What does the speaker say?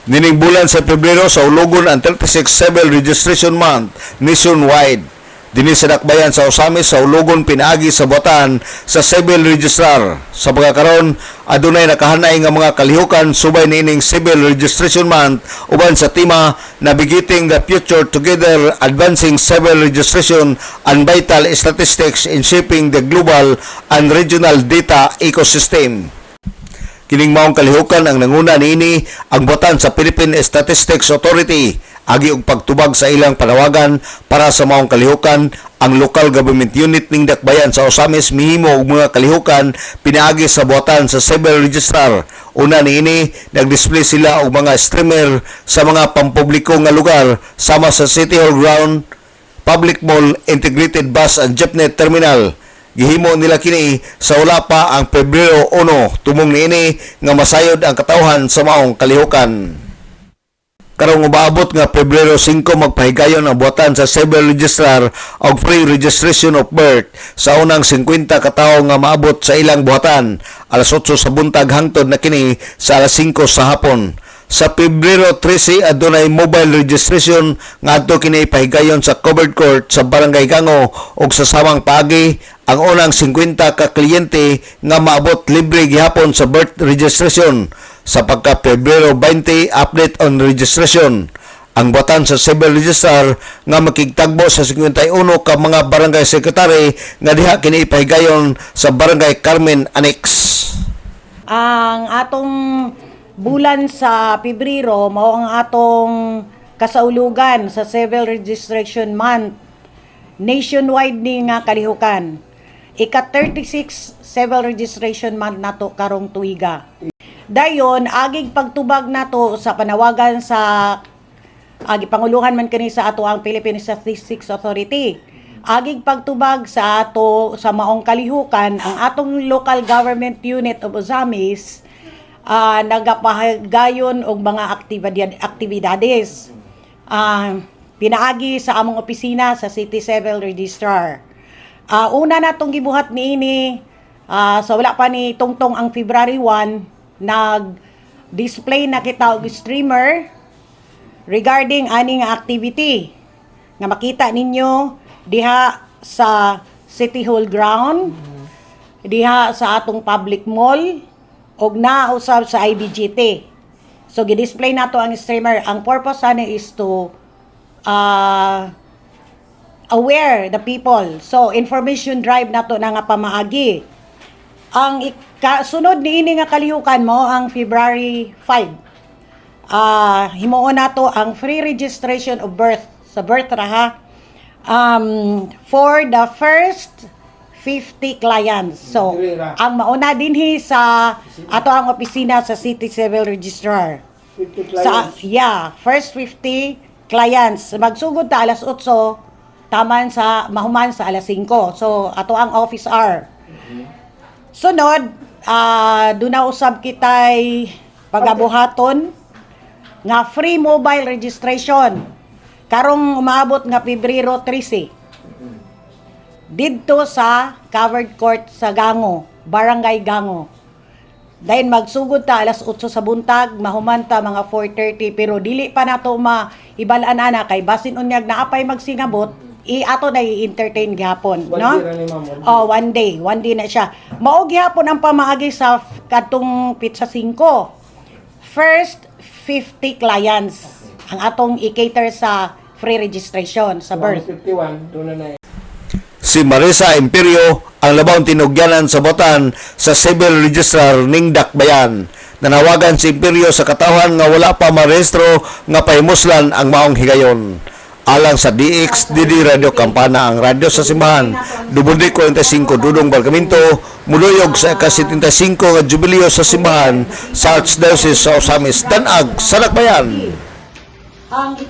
Nining bulan sa Pebrero sa ulugon ang 36 civil registration month nationwide. Dinhi sa dakbayan sa Osamis sa ulugon pinaagi sa botan sa civil registrar. Sa pagkakaroon, adunay nakahanay nga mga kalihukan subay niining civil registration month uban sa tema Navigating the Future Together, Advancing Civil Registration and Vital Statistics in Shaping the Global and Regional Data Ecosystem. Kining maong kalihukan ang nanguna niini ang botan sa Philippine Statistics Authority agi og pagtubag sa ilang panawagan para sa maong kalihukan. Ang local government unit ning dakbayan sa Osamis mihimo og mga kalihukan pinaagi sa botan sa civil registrar. Una niini nagdisplay sila og mga streamer sa mga pampubliko nga lugar sama sa City Hall ground, public mall, integrated bus and jeepney terminal. Gihimo nila kini sa wala pa ang Pebrero 1 tumong niini nga masayod ang katawhan sa maong kalihukan. Karong umaabot nga Pebrero 5 magpahigayon ang botan sa civil registrar og free registration of birth sa unang 50 katawo nga maabot sa ilang buhatan alas 8 sa buntag hangtod na kini sa alas 5 sa hapon. Sa Pebrero 13 adunay mobile registration nga adto kini pahigayon sa covered court sa Barangay Gango ug sa samang paagi ang unang 50 ka kliyente nga maabot libre gihapon sa birth registration. Sa pagka Pebrero 20 update on registration. Ang botan sa civil registrar nga makigtagbo sa 51 ka mga barangay secretary nga diha kini ipahigayon sa Barangay Carmen Annex. Ang atong bulan sa Pebrero mao ang atong kasaulugan sa Civil Registration Month nationwide ni nga kalihukan. Ika-36 Civil Registration Month nato karong tuiga. Dayon agig pagtubag nato sa panawagan sa panguluhan man kini sa ato ang Philippine Statistics Authority. Agig pagtubag sa ato sa maong kalihukan ang atong local government unit of Osamis nagapahigayon og mga aktibidades. Pinaagi sa among opisina sa City Civil Registrar. Una natong gibuhat niini sa wala pa ni tungtong ang February 1 nag-display na kita og streamer regarding aning activity nga makita ninyo diha sa City Hall ground, diha sa atong public mall og nausab sa IBGT. So gi-display nato ang streamer. Ang purpose ani is to aware the people. So information drive nato na nga pamaagi. Ang sunod niini nga kalihukan mo ang February 5. Himuon nato ang free registration of birth sa birth ra ha. For the first 50 clients. So ang mauna dinhi sa ato ang opisina sa City Civil Registrar. 50 clients. First 50 clients. Magsugod ta alas 8 taman sa mahuman sa alas 5. So ato ang office hour. Sunod, duna usab kitay pagabuhaton nga free mobile registration karong umaabot nga Pebrero 13 didto sa covered court sa Gango, Barangay Gango. Dahil magsugod ta alas 8 sa buntag, mahuman ta mga 4:30 pero dili pa nato maibalaan ana kay basin unyag naapay magsingabot ato na i-entertain gihapon, no? One day na siya. Mao gihapon ang pamaagi sa katong pizza 5. First 50 clients ang atong i-cater sa free registration sa birth. 51 doon na. Si Marisa Imperio ang labawng tinugyanan sa botan sa civil registrar ning dakbayan. Nanawagan si Imperio sa katawhan nga wala pa marehistro nga pahimuslan ang maong higayon. Alang sa DXDD Radio Campana ang radyo sa simbahan, Dubunde 45 Dudong Barcaminto, muluyog sa ika-75 nga jubileo sa simbahan sa Archdiocese sa Osamis, Danag, sa Dakbayan. Ang